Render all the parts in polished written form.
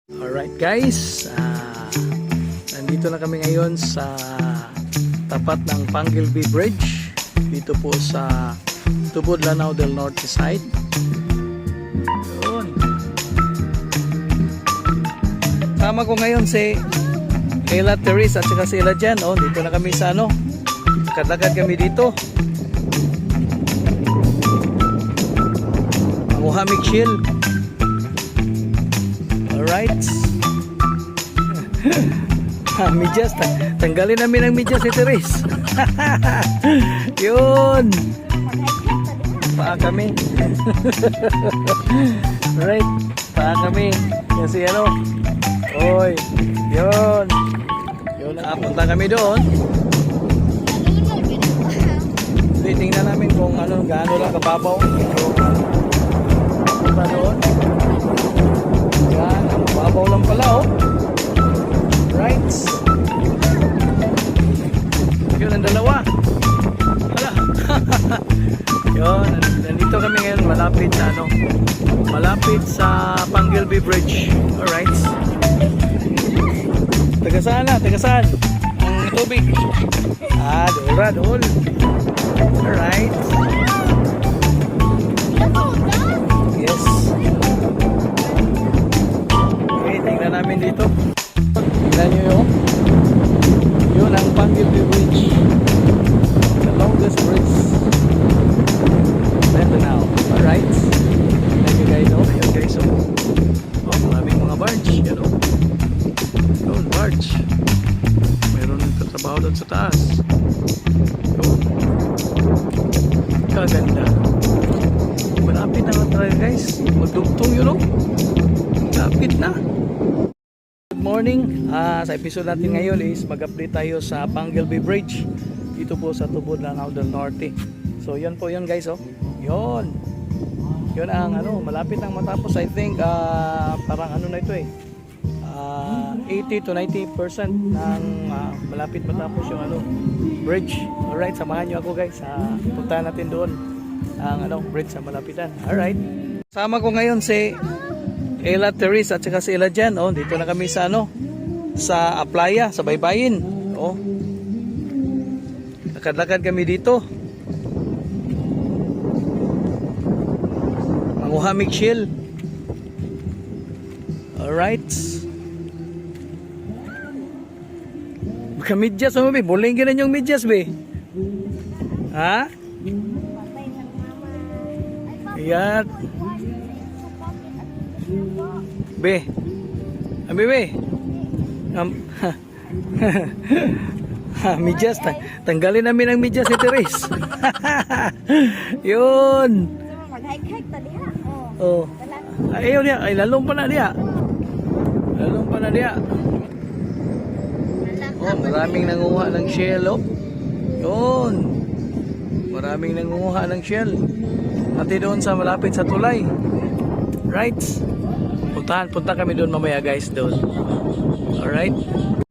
Alright guys, nandito na kami ngayon sa tapat ng Panggilby Bridge dito po sa Tubod, Lanao del Norte side. Yun. Tama ko ngayon si Ella Teresa at saka si Ella Jan. Dito na kami sa lakad-lakad kami dito. Mohammed Shield. Alright. Medyas. Tanggalin namin ang medyas si Teres. Yun. Paa kami. Alright. Paa kami. Yan si Oy. Yun. Yun. Punta kami doon. Tingnan namin kung gaano lang kababaw. Punta doon. Yan, mababaw lang pala Right. Yun ang dalawa. Hala. Yun, nandito kami ngayon malapit sa Panggilby Bridge. Alright. Taga saan? Ang tubig. Doon. Alright. Yes. Tingnan namin dito. Tingnan nyo yun ang Panggilby Bridge, the longest bridge now. Alright, thank you guys. Ayun guys, maraming mga barge. Yun, barge. Mayroon nagtatrabaho doon sa taas. Yun, kaganda. Malapit na nga talaga guys. Magdugtong yun lapit na. Good morning. Sa episode natin ngayon is mag-update tayo sa Panggilby Bridge dito po sa Tubod, Lanao del Norte. So yun po yun guys. Yun ang malapit nang matapos. I think parang na ito 80 to 90% ng malapit matapos yung bridge. Alright, samahan nyo ako guys. Puntahan natin doon ang bridge sa malapitan. Alright. Sama ko ngayon si Ella Teresa at saka si Ella Jan. Dito na kami sa sa playa, sa Baybayin. Lakad-lakad kami dito. Ang Mohammed Shield. Alright. Baka medyas be. Buling ganun yung medyas be. Ha? Ayan. Be. Medyas. Tanggalin namin ang medyas si Teres. Yun. Mag-hike-hike ta diha. Ayaw niya. Ay, lalong pa na diya. Maraming nanguha ng shell. Yun. Maraming nanguha ng shell. Pati doon sa malapit sa tulay. Right. Punta kami doon mamaya guys doon. Alright.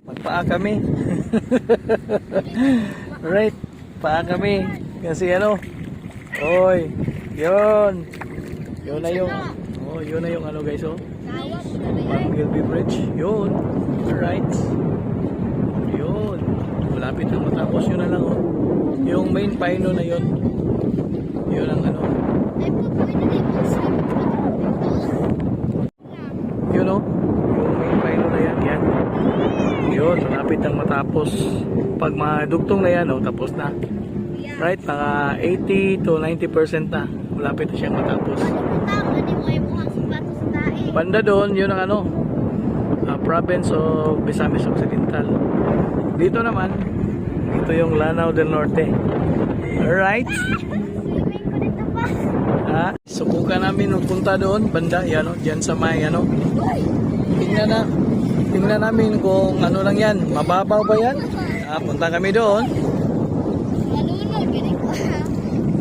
Magpaa kami. Alright. Paa kami. Kasi Oy. Yun. Yun na yung guys Panggilby Bridge. Yun. Alright. Yun. Malapit na matapos. Yun na lang yung main pino na yun. Yun ang yung main pino na yan. Yun, malapit nang matapos. Pag madugtong na yan, tapos na. Right, mga 80 to 90% na. Malapit na siyang matapos. Banda doon, yun ang province of Misamis Occidental. Dito naman, ito yung Lanao del Norte. Alright. Subukan namin punta doon, banda, dyan sa may tingnan namin kung lang yan, mababaw ba yan? Punta kami doon.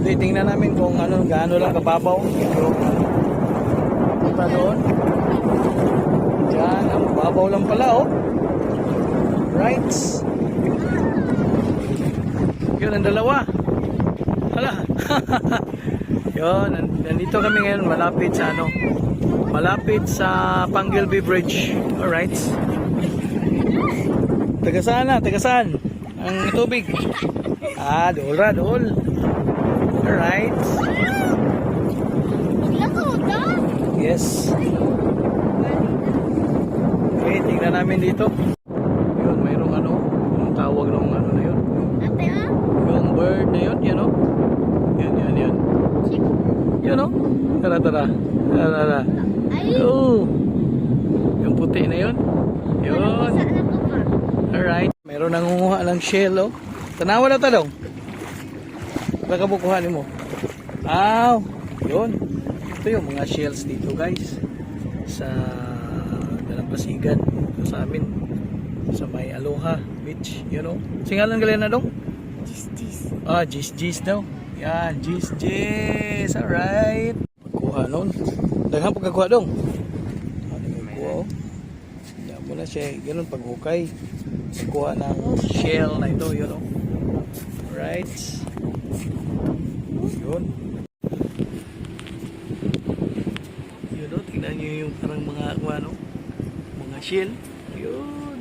Tingnan namin kung gaano lang kababaw. Punta doon. Yan, mababaw lang pala Right. Yun ang dalawa. Hala. Yun, nandito kami ngayon malapit sa malapit sa Panggilby Bridge. Alright. Taga saan na? Taga saan? Ang tubig. Dool ra, dool. Alright. Yes. Okay, tingnan namin dito. Yun, mayroong ano, yung tawag ng ano na yun. Yung bird na yun, you know? Yan. You know? Tara. Oh. Yung puti na yun. Yun. Alright. Mayroon nangunguha ng shell, oh. Tanawa na talong. Baka bukuhanin mo. Yun. Ito yung mga shells dito, guys. Sa Dalampasigan. Sa amin. Sa may Aloha Beach. You know? Singalan galing na dong? Gis daw. Yan, gis. Alright. Pagkuha nun. Daghang pagkakuha dong. Nagkuha, oh. Hindi mo na siya. Ganun paghukay. Pagkuha ng shell na ito, you know? Alright. Yun. Yun, oh. Tingnan nyo yung parang mga, ano, mga shell. Yun.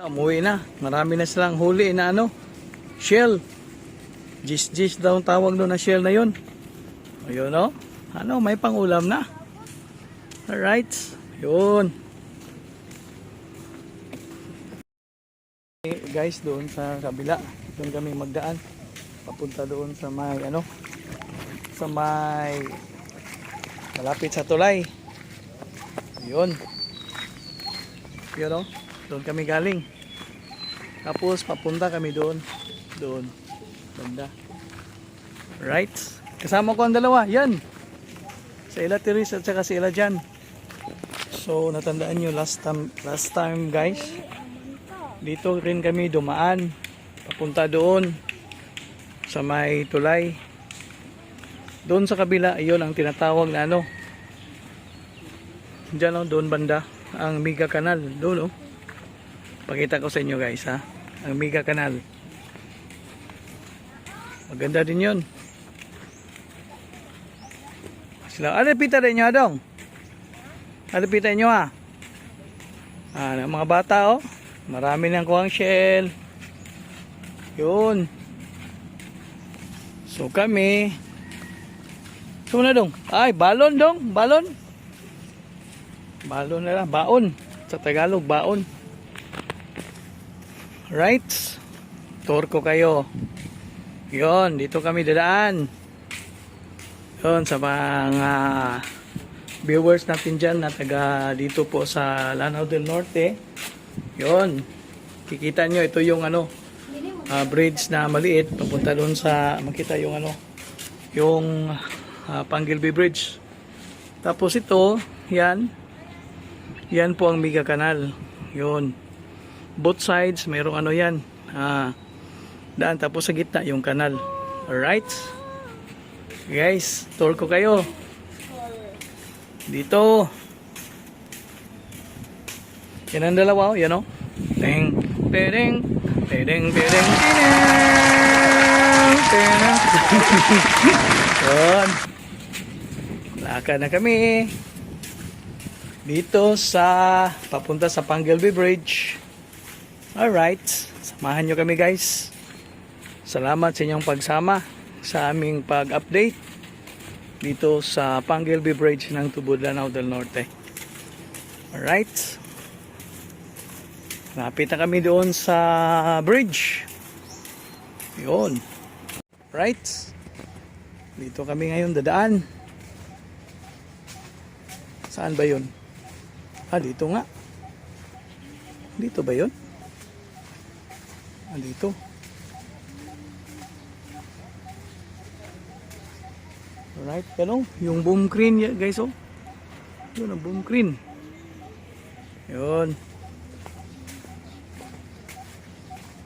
Umuwi na. Marami na silang huli na ano, shell. Gis daw ang tawag doon na shell na yun. Ayun, oh. Ano, may pangulam na. Alright. Yun. Guys, doon sa kabila. Doon kami magdaan. Papunta doon sa may ano, sa may malapit sa tulay. Yun. Yun, oh. Doon kami galing. Tapos papunta kami doon. Banda. Right? Kasama ko ang dalawa. Yan. Si Ella Teres at saka si Ella Jan. So natandaan nyo last time guys. Dito rin kami dumaan. Papunta doon sa may tulay. Doon sa kabila, iyon ang tinatawag na ano. Diyan, oh, doon banda. Ang Mega Canal. Doon, oh. Pakita ko sa inyo guys, ha. Ang Mega Canal. Maganda din yun. Sila, pita rin nyo, Adong. Pita nyo, ha. Ang mga bata, oh. Marami nang kuhang shell. Yun. So kami. So na, Dong. Ay, balon, Dong. Balon. Balon na lang. Baon. Sa Tagalog, baon. Right. Tour ko kayo. Yon, dito kami dadaan. Yon, sa mga viewers natin dyan na taga dito po sa Lanao del Norte. Yon, kikita nyo, ito yung ano, bridge na maliit. Papunta doon sa, makita yung ano, yung Panggilby Bridge. Tapos ito, yan po ang Mega Canal. Yon. Both sides, mayroong ano yan. Daan, tapos sa gitna yung kanal. Alright. Guys, tour ko kayo. Dito. Yan ang dalawa, yan o. Teng, tereng, tereng, tereng, tereng. Yun. Lakad na kami. Dito sa, papunta sa Panggilby Bridge. Alright, samahan nyo kami guys. Salamat sa inyong pagsama sa aming pag-update dito sa Panggilby Bridge ng Tubod, Lanao del Norte. Alright. Lapit na kami doon sa bridge. Yun. Right. Dito kami ngayon dadaan. Saan ba yun? Dito nga. Dito ba yun? Dito. Alright, ano? Yung boom crane guys, oh. Yun ang boom crane. Yun.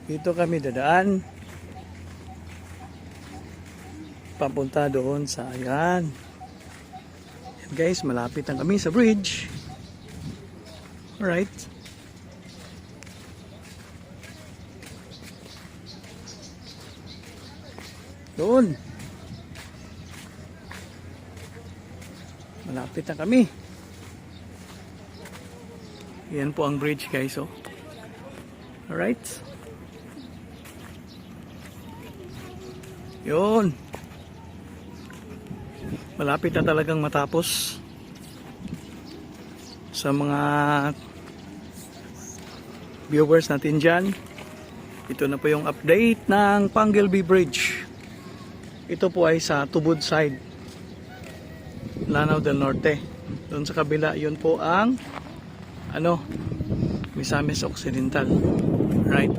Dito kami dadaan. Papunta doon sa ayan. Yan guys, malapit na kami sa bridge. Alright. Doon. Malapit na kami. Yan po ang bridge guys, oh. Alright. Yun. Malapit na talagang matapos. Sa mga viewers natin dyan, ito na po yung update ng Panglb Bridge. Ito po ay sa Tubod side, Lanao del Norte. Doon sa kabila, yun po ang Misamis Occidental. Right.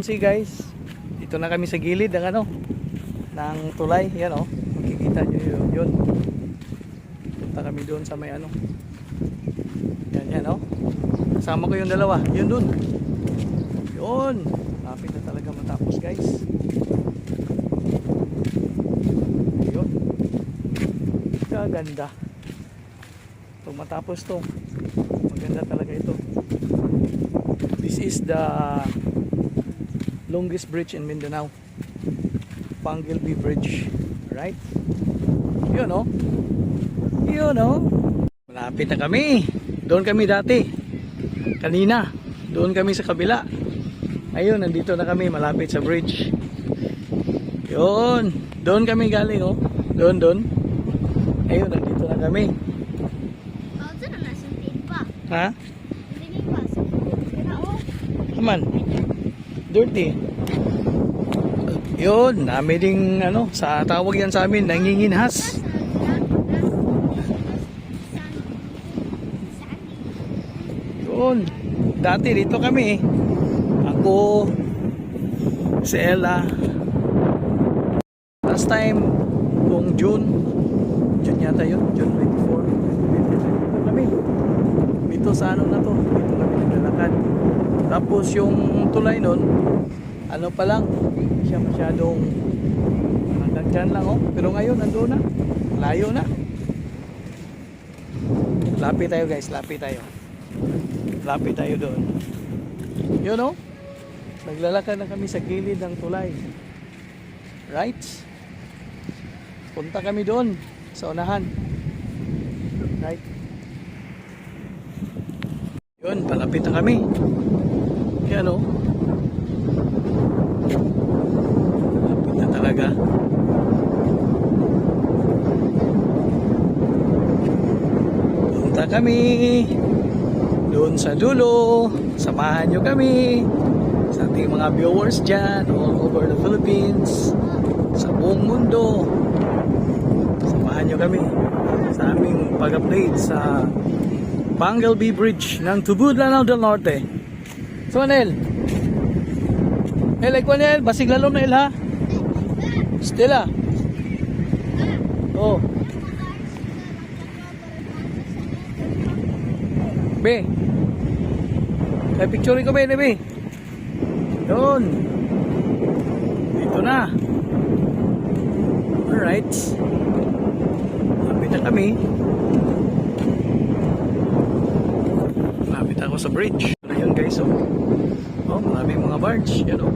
See guys, dito na kami sa gilid ng ng tulay. Yan oh, makikita nyo yun. Punta kami doon sa may yan oh. Kasama ko yung dalawa. Yun dun. Yun. Lapit na talaga matapos guys. Yun. Kaganda. Pag matapos to, maganda talaga ito. This is the longest bridge in Mindanao. Panglb Bridge. Right? Yun oh. Yun oh. Malapit na kami. Doon kami dati. Kanina. Doon kami sa kabila. Ayun, nandito na kami malapit sa bridge. Yun. Doon kami galing oh. Doon. Ayun, nandito na kami. Ha? Kaman. Dirty. Yun, dami ding sa tawag yan sa amin, nanginginhas. Yun. Dati dito kami. Ako, si Ella. Last time, kung June yata yun, June 24. Dito kami. Dito sa na to. Dito kami naglalakad. Tapos yung tulay nun, pa lang, siya masyadong hanggang dyan lang oh. Pero ngayon, nandun na. Layo na. Lapit tayo guys, lapit tayo. Lapit tayo doon. Yun oh. Naglalakad na kami sa gilid ng tulay. Right? Punta kami doon sa unahan. Right? Yun, palapit na kami. Yan oh. Palapit na talaga. Punta kami doon sa dulo. Samahan nyo kami sa ating mga viewers dyan all over the Philippines, sa buong mundo. Samahan nyo kami sa aming pag-update sa Panglb Bridge ng Tubod, Lanao del Norte. So Anel, like Anel, basig lalom na ilha Stella. Oh Be, kaya picture ko ba yun, Be? Doon. Dito na. Alright. Lapit na kami. Lapit ako sa bridge. Ayun guys, oh. Oh, maraming mga barge. Yan, oh.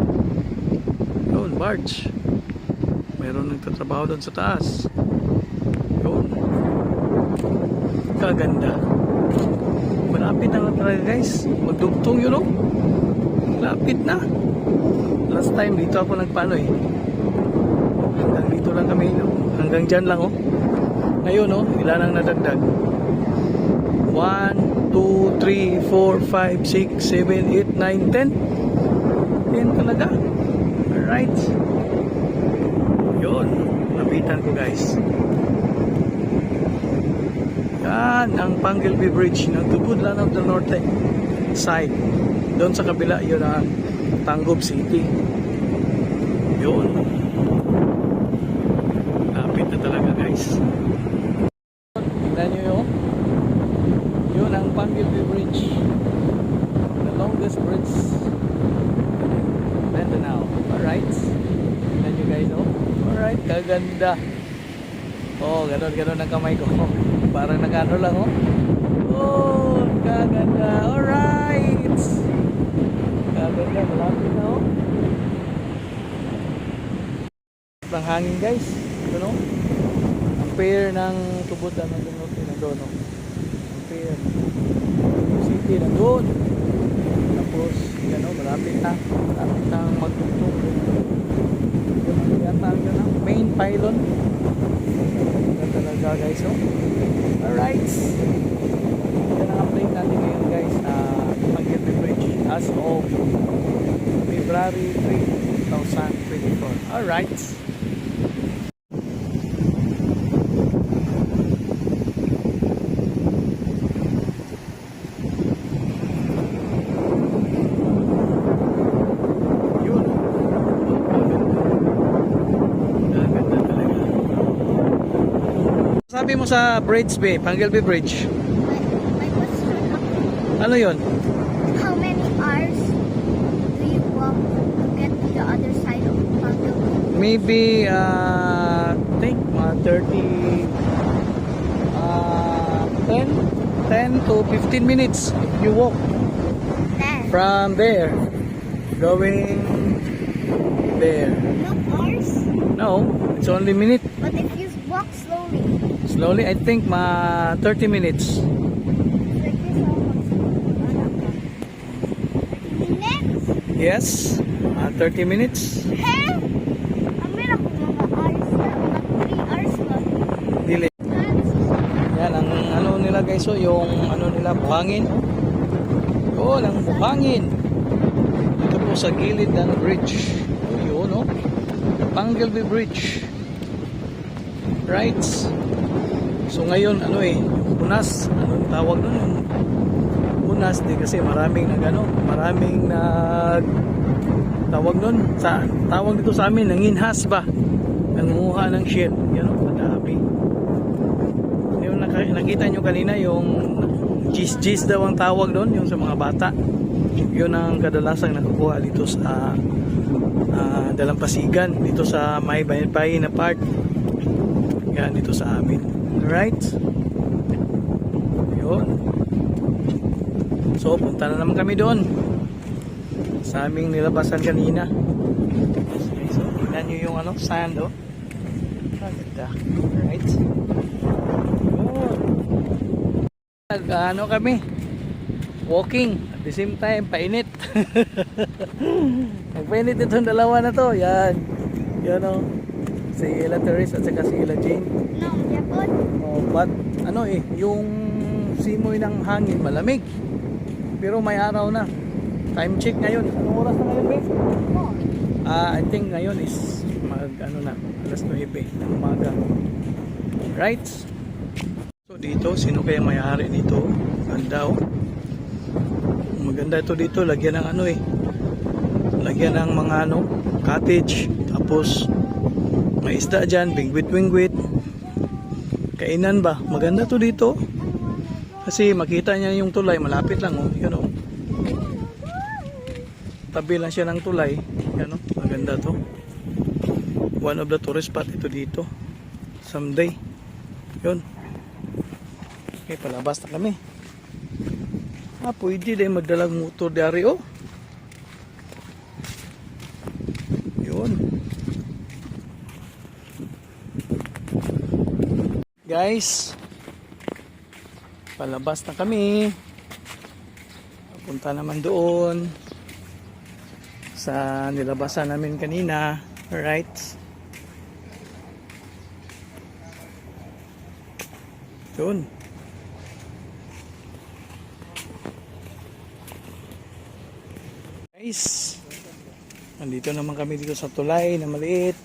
Yun, barge. Meron nagtatrabaho doon sa taas. Yun. Kaganda. Malapit na talaga guys. Magdugtong yun oh. Malapit na. Last time dito ako nagpano eh. Hanggang dito lang kami no? Hanggang dyan lang oh. Ngayon oh, ilan ang nadagdag? 1, 2, 3, 4, 5, 6, 7, 8, 9, 10. 10 talaga. Alright. Yun. Lapitan ko guys. Yan ang Panglb Bridge ng Tubod, Lanao del Norte side. Doon sa kabila yun ang Tangub City. Yun. Lapit na talaga guys. Tignan nyo yun. Yun ang Panglb Bridge. The longest bridge in Mindanao. Alright. Tignan nyo guys oh. Alright. Kaganda. Oh, ganon ang kamay ko. Parang nagano lang oh. Oh, kaganda. Alright. Kaganda, malapit na oh. Ang hangin guys. Ito no. Ang pier ng tubod na doon. Ang pier. City na doon. Tapos, yan o, malapit na magtugtog. Yun ang tinatawag yun ang main pylon. Yan talaga guys, oh. Alright. Yan ang update natin ngayon guys sa Panguilby Bridge as of February 3, 2024. Alright. Sabi mo sa bridge be, Panguilby Bridge. My question. Ano yun? How many hours do you walk to get to the other side of Panguilby? Maybe, think mga 10 to 15 minutes if you walk Then, from there, going there. not hours. No, it's only minute. But if you walk slowly, Slowly, I think mga 30 minutes. like this, minutes? Yes, 30 minutes. Hey! Amin ako mga hours na. Mga 3 hours ba? Dili. Yan ang ano nila guys, so yung ano nila buhangin. Yun ang buhangin. Ito po sa gilid ng bridge. Yun no. The Panguilby Bridge. Right. So ngayon ano unas, anong tawag nun? Unas di kasi maraming tawag nun sa tawag dito sa amin nanginhas ba? Nanguha ng shit. Yan o, madami. Yung nakita nyo kanina yung gis daw ang tawag doon, yung sa mga bata. Yun ang kadalasang nakukuha dito sa Dalampasigan, dito sa may bayan na part. Yan dito sa amin. Alright? Yun. So, punta na naman kami doon. Sa aming nilabasan kanina. Okay, so, tignan nyo yung sand, oh. Ganda. Alright? Yun. Kami. Walking. At the same time, painit. Nagpainit itong dalawa na to. Yan. Yan, oh. Si Ella Teresa at saka si Ella Jane. No, yapon. Oh, but yung simoy ng hangin malamig. Pero may araw na. Time check ngayon. Anong oras na ngayon, babe? I think ngayon is alas 9 ng umaga. Right? So dito, sino kaya may-ari dito? Ganda oh. Maganda ito dito, lagyan ng lagyan ng mga cottage. Tapos may isda dyan, bingwit-wingwit. Kainan ba? Maganda to dito. Kasi makita niya yung tulay, malapit lang oh. Yun oh. Tabi lang siya ng tulay. Yan oh, maganda to. One of the tourist spot ito dito. Someday. Yun. Okay, palabas na kami. Pwede din magdalag motor dari oh. Yun. Guys, palabas na kami. Punta naman doon sa nilabasan namin kanina. Alright. Yun. Guys, nandito naman kami dito sa tulay na maliit.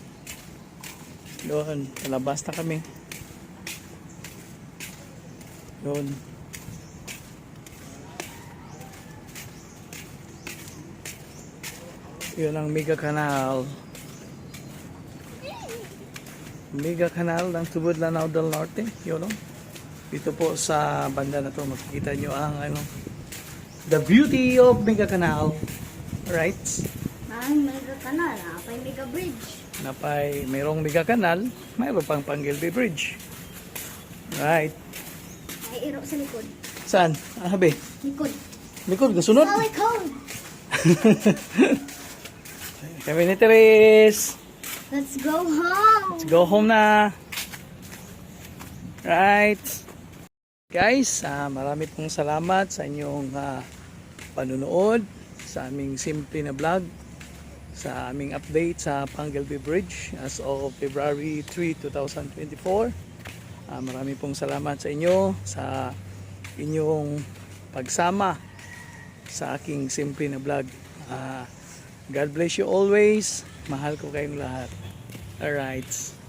Doon, palabas na kami. Doon. Yun ang mega canal. Mega canal ng Tubod Lanao del Norte. Yun o. Dito po sa banda na to makikita nyo ang the beauty of mega canal. Right? Ay, mega canal. Napay mega bridge. Mayroong mega canal. Mayroong pang Panguilby Bridge. Right? Ay, iro sa likod. Saan? Be? Likod. Likod, kasunod? Sa likod! Kami ni Teres. Let's go home! Let's go home na. Right. Guys, marami pong salamat sa inyong panunood sa aming simple na vlog, sa aming update sa Panglby Bridge as of February 3, 2024. Marami pong salamat sa inyo sa inyong pagsama sa aking simple na vlog. God bless you always. Mahal ko kayong lahat. Alright.